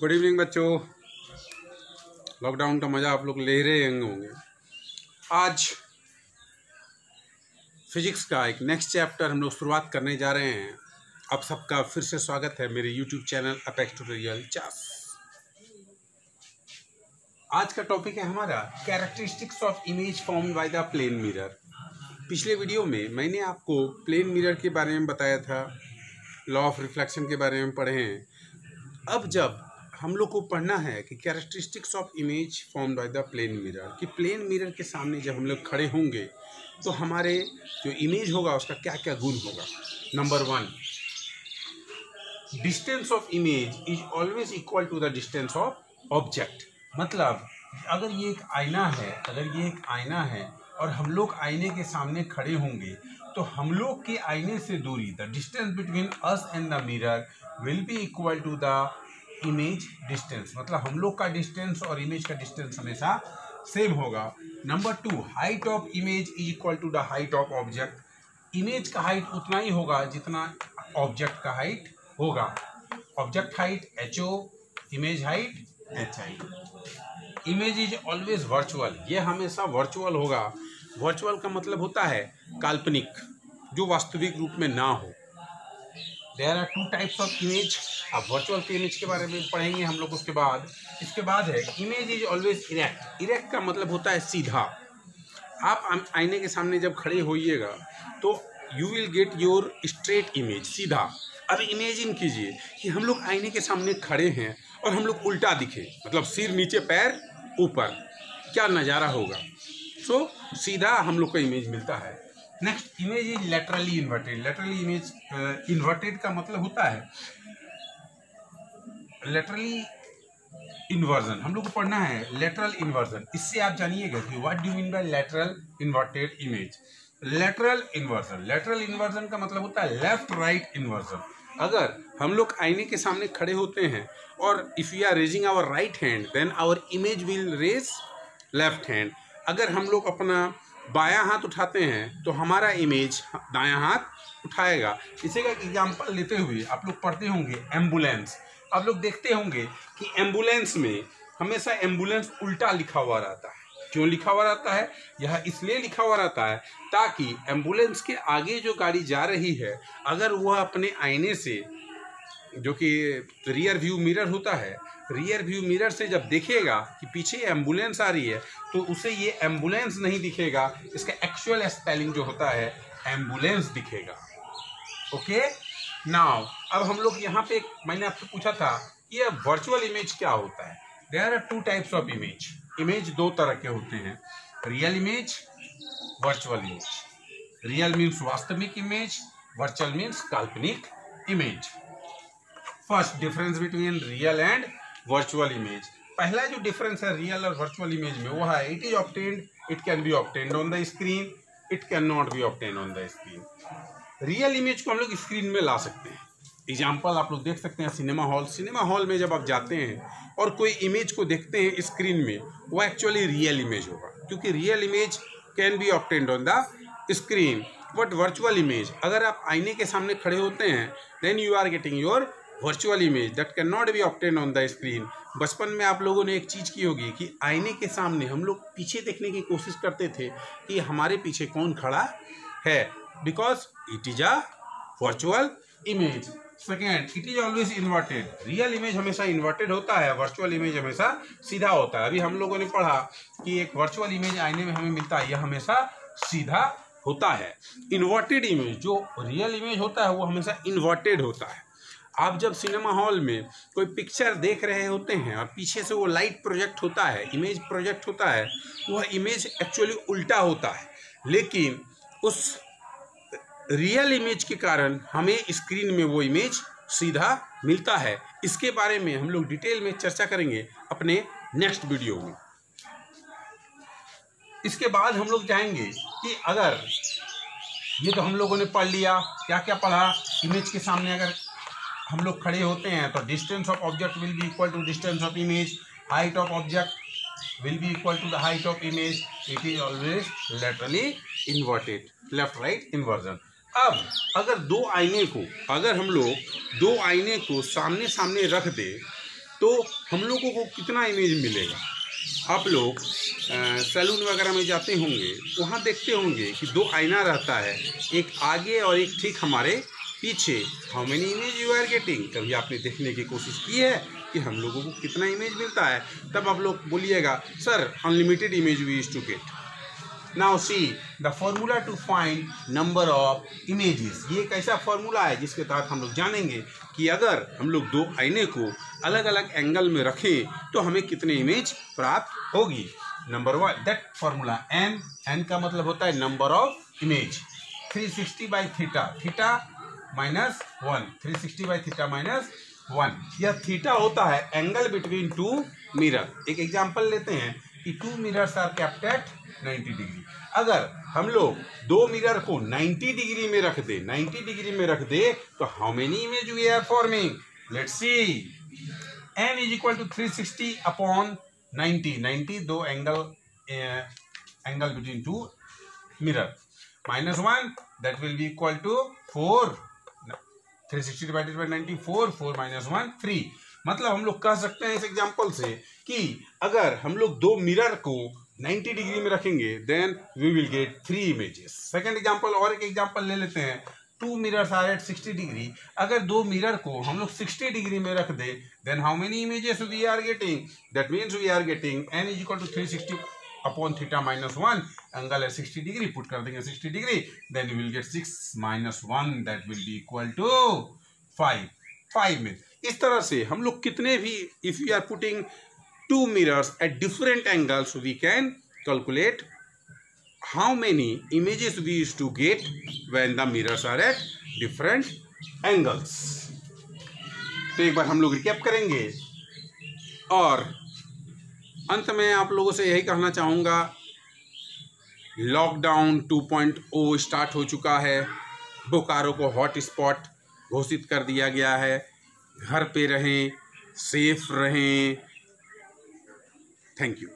Good evening बच्चों। Lockdown का मज़ा आप लोग ले रहे होंगे। आज फिजिक्स का एक नेक्स्ट चैप्टर हम लोग शुरुआत करने जा रहे हैं। आप सबका फिर से स्वागत है मेरे यूट्यूब चैनल अपेक्स ट्यूटोरियल चास। आज का टॉपिक है हमारा characteristics of image formed by the plane mirror. पिछले वीडियो में मैंने आपको प्लेन मिरर के बारे में बताया था, लॉ ऑफ रिफ्लेक्शन के बारे में पढ़े हैं। अब जब हम लोग को पढ़ना है कि characteristics of image formed by the plane mirror, कि प्लेन मिरर के सामने जब हम लोग खड़े होंगे तो हमारे जो इमेज होगा उसका क्या क्या गुण होगा। Number 1, distance of image is always equal to the distance of object. मतलब अगर ये एक आईना है और हम लोग आईने के सामने खड़े होंगे तो हम लोग के आईने से दूरी, the distance between us and the mirror will be equal to the image distance. मतलब हम लोग का डिस्टेंस और इमेज का डिस्टेंस हमेशा सेम होगा। Number 2, height of image is equal to the height of object. Image का हाइट उतना ही होगा जितना ऑब्जेक्ट का हाइट होगा। Object height HO, image height HI। Image is always virtual, ये हमेशा वर्चुअल होगा। वर्चुअल का मतलब होता है काल्पनिक, जो वास्तविक रूप में ना हो। There are 2 types of image. अब वर्चुअल के इमेज के बारे में पढ़ेंगे हम लोग। इसके बाद है image is always erect. Erect का मतलब होता है सीधा। आप आईने के सामने जब खड़े होइएगा तो you will get your straight image, सीधा। अब इमेजिन कीजिए कि हम लोग आईने के सामने खड़े हैं और हम लोग उल्टा दिखे, मतलब सिर नीचे पैर ऊपर, क्या नज़ारा होगा। सो सीधा हम लोग का इमेज मिलता है। Next, image is laterally inverted. Laterally image inverted का मतलब होता है लेटरली इन्वर्जन। हम लोग को पढ़ना है लेटरल इन्वर्जन। इससे आप जानिएगा कि what do mean by lateral inverted image. Lateral inversion का मतलब होता है लेफ्ट राइट इन्वर्जन। अगर हम लोग आईने के सामने खड़े होते हैं और if we are raising our right hand then our image will raise left hand. अगर हम लोग अपना बायां हाथ उठाते हैं तो हमारा इमेज दायां हाथ उठाएगा। इसी का एग्जाम्पल लेते हुए आप लोग पढ़ते होंगे एम्बुलेंस। आप लोग देखते होंगे कि एम्बुलेंस में हमेशा एम्बुलेंस उल्टा लिखा हुआ रहता है। क्यों लिखा हुआ रहता है? यह इसलिए लिखा हुआ रहता है ताकि एम्बुलेंस के आगे जो गाड़ी जा रही है, अगर वह अपने आईने से, जो कि रियर व्यू मिरर होता है, रियर व्यू मिरर से जब देखेगा कि पीछे एम्बुलेंस आ रही है तो उसे ये एम्बुलेंस नहीं दिखेगा, इसका एक्चुअल स्पेलिंग जो होता है एम्बुलेंस दिखेगा। ओके नाउ, अब हम लोग यहाँ पे मैंने आपसे पूछा था ये वर्चुअल इमेज क्या होता है। There are 2 types of image. Image 2 तरह के होते हैं, real image, virtual image. Real means वास्तविक इमेज, वर्चुअल मीन्स काल्पनिक image. First, difference between real and virtual image. पहला जो डिफरेंस है रियल और वर्चुअल इमेज में वो है it is obtained, it can be obtained on the screen, it can not be obtained on the screen. Real image को हम लोग स्क्रीन में ला सकते हैं। एग्जाम्पल आप लोग देख सकते हैं सिनेमा हॉल में जब आप जाते हैं और कोई इमेज को देखते हैं स्क्रीन में, वो एक्चुअली रियल इमेज होगा, क्योंकि real image can be obtained on the screen. But virtual image, अगर आप आईने के सामने खड़े होते हैं then you are getting your virtual image that can not be obtained on the screen. बचपन में आप लोगों ने एक चीज़ की होगी कि आईने के सामने हम लोग पीछे देखने की कोशिश करते थे कि हमारे पीछे कौन खड़ा है, because it is a virtual image. Second, it is always inverted. Real image हमेशा इन्वर्टेड होता है, वर्चुअल इमेज हमेशा सीधा होता है। अभी हम लोगों ने पढ़ा कि एक वर्चुअल इमेज आईने में हमें मिलता है, यह हमेशा सीधा होता है। इन्वर्टेड इमेज, जो रियल इमेज होता है वो हमेशा इन्वर्टेड होता है। आप जब सिनेमा हॉल में कोई पिक्चर देख रहे होते हैं और पीछे से वो लाइट प्रोजेक्ट होता है, इमेज प्रोजेक्ट होता है, वह इमेज एक्चुअली उल्टा होता है, लेकिन उस रियल इमेज के कारण हमें स्क्रीन में वो इमेज सीधा मिलता है। इसके बारे में हम लोग डिटेल में चर्चा करेंगे अपने नेक्स्ट वीडियो में। इसके बाद हम लोग जाएंगे कि अगर ये तो हम लोगों ने पढ़ लिया, क्या क्या पढ़ा। इमेज के सामने अगर हम लोग खड़े होते हैं तो distance of object will be equal to distance of image, height of object will be equal to the height of image, it is always laterally inverted, left right inversion. अब अगर हम लोग दो आईने को सामने सामने रख दें तो हम लोगों को कितना इमेज मिलेगा। आप लोग सैलून वगैरह में जाते होंगे, वहाँ देखते होंगे कि दो आईना रहता है, एक आगे और एक ठीक हमारे पीछे। How many image you are getting. कभी आपने देखने की कोशिश की है कि हम लोगों को कितना इमेज मिलता है? तब आप लोग बोलिएगा sir unlimited image we used to get. Now see the formula to find number of images. ये एक ऐसा फॉर्मूला है जिसके तहत हम लोग जानेंगे कि अगर हम लोग दो आईने को अलग अलग एंगल में रखें तो हमें कितने इमेज प्राप्त होगी। Number one, that formula n का मतलब होता है number of image. 360 by theta, theta minus 1, 360 by theta minus 1। यह थीटा होता है एंगल बिटवीन टू मिरर। एक एग्जांपल लेते हैं कि two mirrors are kept at 90 degree. अगर हम लोग दो मिरर को 90 डिग्री में रख दे, 90 डिग्री में रख दे तो how many image we are forming. Let's see, n is equal to 360 upon 90, 90 दो angle between two mirror, minus 1 that will be equal to 4, 360 divided by 90, 4 minus 1 3। मतलब हम लोग कह सकते हैं इस एग्जांपल से कि अगर हम लोग दो मिरर को 90 डिग्री में रखेंगे then we will get 3 images. Second example, और एक एग्जांपल ले लेते हैं। Two mirrors are at 60 degree. अगर दो मिरर को हम लोग 60 डिग्री में रख दे then how many images we are getting. That means we are getting n is equal to 360 upon theta minus 1। Angle है 60 डिग्री, पुट कर देंगे 60 degree, then you will get 6 minus 1 that will be equal to 5 में। इस तरह से हम लोग कितने भी, if we are putting two mirrors at different angles, we can calculate how many images we used to get when the mirrors are at different angles. तो एक बार हम लोग रिकैप करेंगे और अंत में आप लोगों से यही कहना चाहूँगा, लॉकडाउन 2.0 स्टार्ट हो चुका है। बोकारो को हॉट स्पॉट घोषित कर दिया गया है। घर पे रहें, सेफ रहें। Thank you.